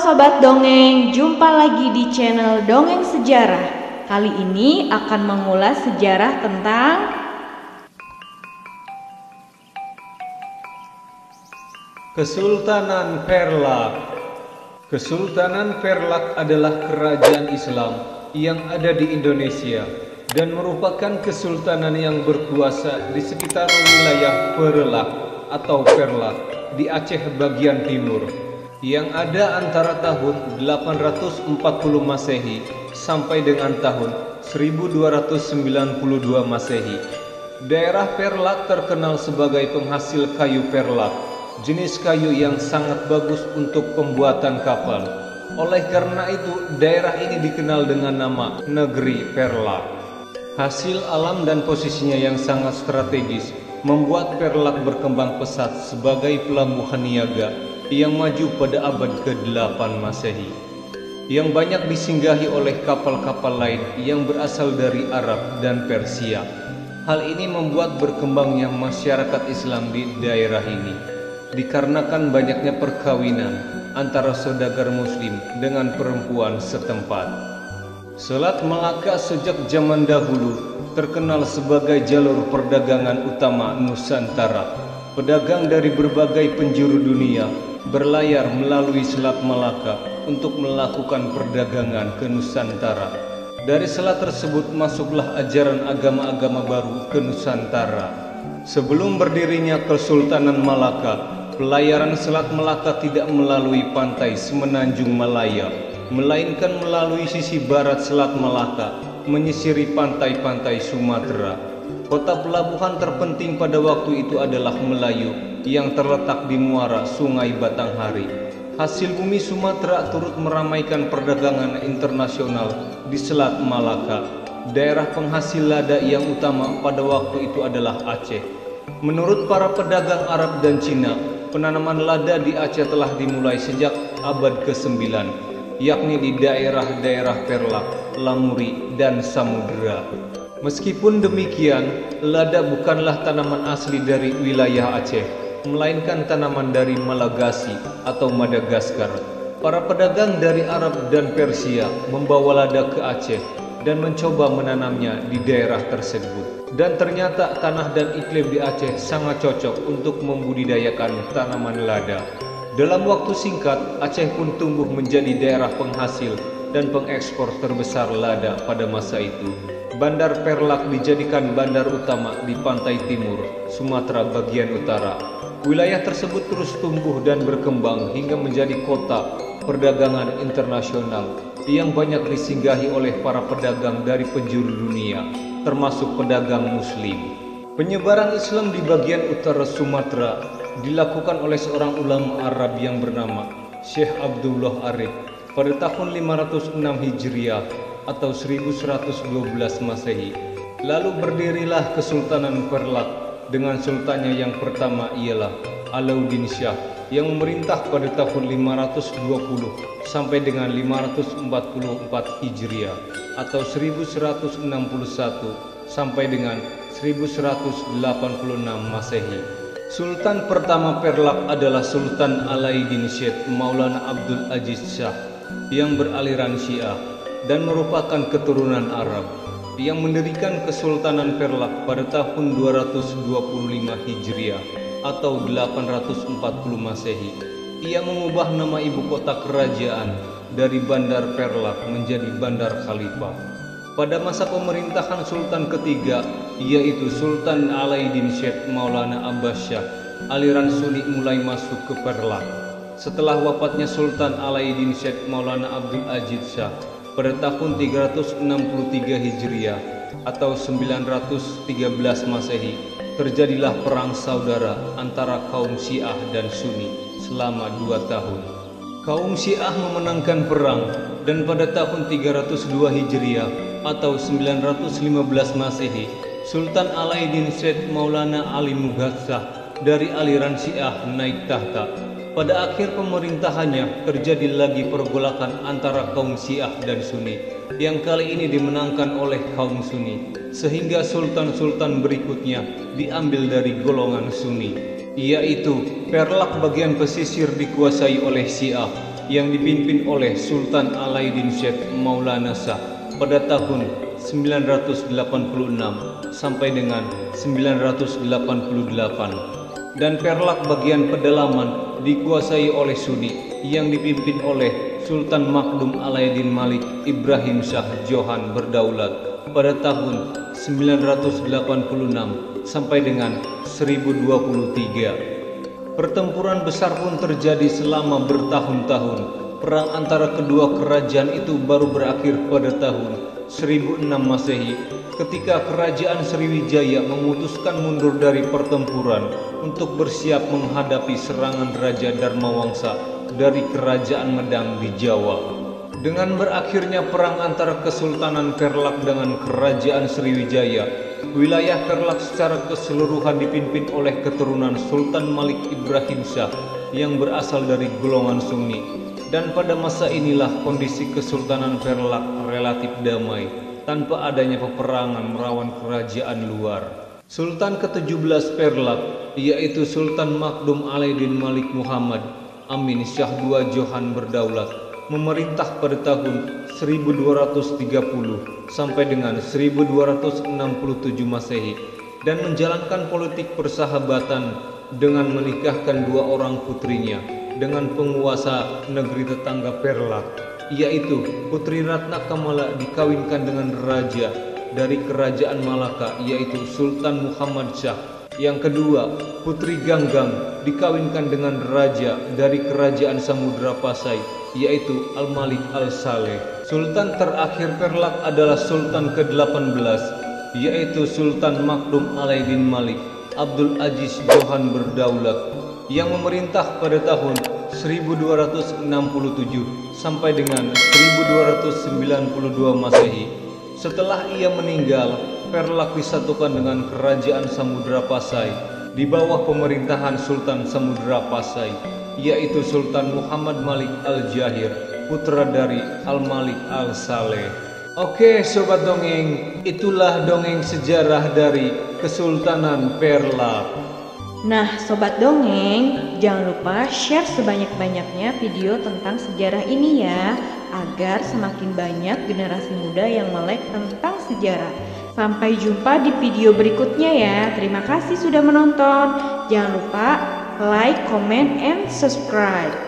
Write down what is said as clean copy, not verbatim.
Sobat Dongeng, jumpa lagi di channel Dongeng Sejarah. Kali ini akan mengulas sejarah tentang Kesultanan Perlak. Kesultanan Perlak adalah kerajaan Islam yang ada di Indonesia dan merupakan kesultanan yang berkuasa di sekitar wilayah Perlak atau Perlak di Aceh bagian timur, yang ada antara tahun 840 Masehi sampai dengan tahun 1292 Masehi. Daerah Perlak terkenal sebagai penghasil kayu perlak, jenis kayu yang sangat bagus untuk pembuatan kapal. Oleh karena itu, daerah ini dikenal dengan nama Negeri Perlak. Hasil alam dan posisinya yang sangat strategis membuat Perlak berkembang pesat sebagai pelabuhan niaga yang maju pada abad ke-8 Masehi, yang banyak disinggahi oleh kapal-kapal lain yang berasal dari Arab dan Persia. Hal ini membuat berkembangnya masyarakat Islam di daerah ini, dikarenakan banyaknya perkawinan antara saudagar muslim dengan perempuan setempat. Selat Malaka sejak zaman dahulu terkenal sebagai jalur perdagangan utama Nusantara. Pedagang dari berbagai penjuru dunia berlayar melalui Selat Malaka untuk melakukan perdagangan ke Nusantara. Dari selat tersebut masuklah ajaran agama-agama baru ke Nusantara. Sebelum berdirinya Kesultanan Malaka, pelayaran Selat Malaka tidak melalui pantai Semenanjung Malaya, melainkan melalui sisi barat Selat Malaka, menyisiri pantai-pantai Sumatera. Kota pelabuhan terpenting pada waktu itu adalah Melayu yang terletak di muara Sungai Batanghari. Hasil bumi Sumatera turut meramaikan perdagangan internasional di Selat Malaka. Daerah penghasil lada yang utama pada waktu itu adalah Aceh. Menurut para pedagang Arab dan Cina, penanaman lada di Aceh telah dimulai sejak abad ke-9, yakni di daerah-daerah Perlak, Lamuri, dan Samudera. Meskipun demikian, lada bukanlah tanaman asli dari wilayah Aceh, melainkan tanaman dari Malagasy atau Madagaskar. Para pedagang dari Arab dan Persia membawa lada ke Aceh dan mencoba menanamnya di daerah tersebut. Dan ternyata tanah dan iklim di Aceh sangat cocok untuk membudidayakan tanaman lada. Dalam waktu singkat, Aceh pun tumbuh menjadi daerah penghasil dan pengekspor terbesar lada pada masa itu. Bandar Perlak dijadikan bandar utama di pantai timur Sumatera bagian utara. Wilayah tersebut terus tumbuh dan berkembang hingga menjadi kota perdagangan internasional yang banyak disinggahi oleh para pedagang dari penjuru dunia, termasuk pedagang muslim. Penyebaran Islam di bagian utara Sumatera dilakukan oleh seorang ulama Arab yang bernama Syekh Abdullah Arif pada tahun 506 Hijriah atau 1112 Masehi. Lalu berdirilah Kesultanan Perlak dengan sultannya yang pertama ialah Alauddin Shah yang memerintah pada tahun 520 sampai dengan 544 Hijriah atau 1161 sampai dengan 1186 Masehi. Sultan pertama Perlak adalah Sultan Alauddin Syed Maulana Abdul Aziz Shah yang beraliran Syiah dan merupakan keturunan Arab, yang mendirikan Kesultanan Perlak pada tahun 225 Hijriah atau 840 Masehi. Ia mengubah nama ibu kota kerajaan dari Bandar Perlak menjadi Bandar Khalifah. Pada masa pemerintahan Sultan ketiga, yaitu Sultan Alauddin Syed Maulana Abbas Shah, aliran Sunni mulai masuk ke Perlak. Setelah wafatnya Sultan Alauddin Syed Maulana Abdul Aziz Shah pada tahun 363 Hijriah atau 913 Masehi, terjadilah perang saudara antara kaum Syiah dan Sunni selama 2 tahun. Kaum Syiah memenangkan perang dan pada tahun 302 Hijriah atau 915 Masehi, Sultan Alauddin Syed Maulana Ali Mughad Shah dari aliran Syiah naik tahta. Pada akhir pemerintahannya terjadi lagi pergolakan antara kaum Syiah dan Sunni, yang kali ini dimenangkan oleh kaum Sunni, sehingga sultan-sultan berikutnya diambil dari golongan Sunni, yaitu Perlak bagian pesisir dikuasai oleh Syiah, yang dipimpin oleh Sultan Alauddin Syekh Maulana Shah pada tahun 986 sampai dengan 988, dan Perlak bagian pedalaman dikuasai oleh Sunni yang dipimpin oleh Sultan Makdum Alauddin Malik Ibrahim Shah Johan Berdaulat pada tahun 986 sampai dengan 1023. Pertempuran besar pun terjadi selama bertahun-tahun. Perang antara kedua kerajaan itu baru berakhir pada tahun 1006 Masehi ketika Kerajaan Sriwijaya memutuskan mundur dari pertempuran untuk bersiap menghadapi serangan Raja Dharmawangsa dari Kerajaan Medang di Jawa. Dengan berakhirnya perang antara Kesultanan Perlak dengan Kerajaan Sriwijaya, wilayah Perlak secara keseluruhan dipimpin oleh keturunan Sultan Malik Ibrahim Shah yang berasal dari golongan Sunni, dan pada masa inilah kondisi Kesultanan Perlak relatif damai tanpa adanya peperangan melawan kerajaan luar. Sultan ke-17 Perlak, yaitu Sultan Makdum Alauddin Malik Muhammad Amin Shah II Johan Berdaulat, memerintah pada tahun 1230 sampai dengan 1267 Masehi dan menjalankan politik persahabatan dengan menikahkan dua orang putrinya dengan penguasa negeri tetangga Perlak, yaitu Putri Ratna Kamala dikawinkan dengan raja dari Kerajaan Malaka, yaitu Sultan Muhammad Shah. Yang kedua, Putri Ganggang dikawinkan dengan raja dari Kerajaan Samudra Pasai, yaitu Al-Malik Al-Saleh. Sultan terakhir Perlak adalah Sultan ke-18, yaitu Sultan Makdum Alauddin Malik Abdul Aziz Johan Berdaulat, yang memerintah pada tahun 1267 sampai dengan 1292 Masehi. Setelah ia meninggal, Perlak disatukan dengan Kerajaan Samudra Pasai di bawah pemerintahan Sultan Samudra Pasai, yaitu Sultan Muhammad Malik Al-Jahir, putra dari Al-Malik Al-Saleh. Oke Sobat Dongeng, itulah dongeng sejarah dari Kesultanan Perlak. Nah Sobat Dongeng, jangan lupa share sebanyak-banyaknya video tentang sejarah ini ya, agar semakin banyak generasi muda yang melek tentang sejarah. Sampai jumpa di video berikutnya ya. Terima kasih sudah menonton. Jangan lupa like, comment, and subscribe.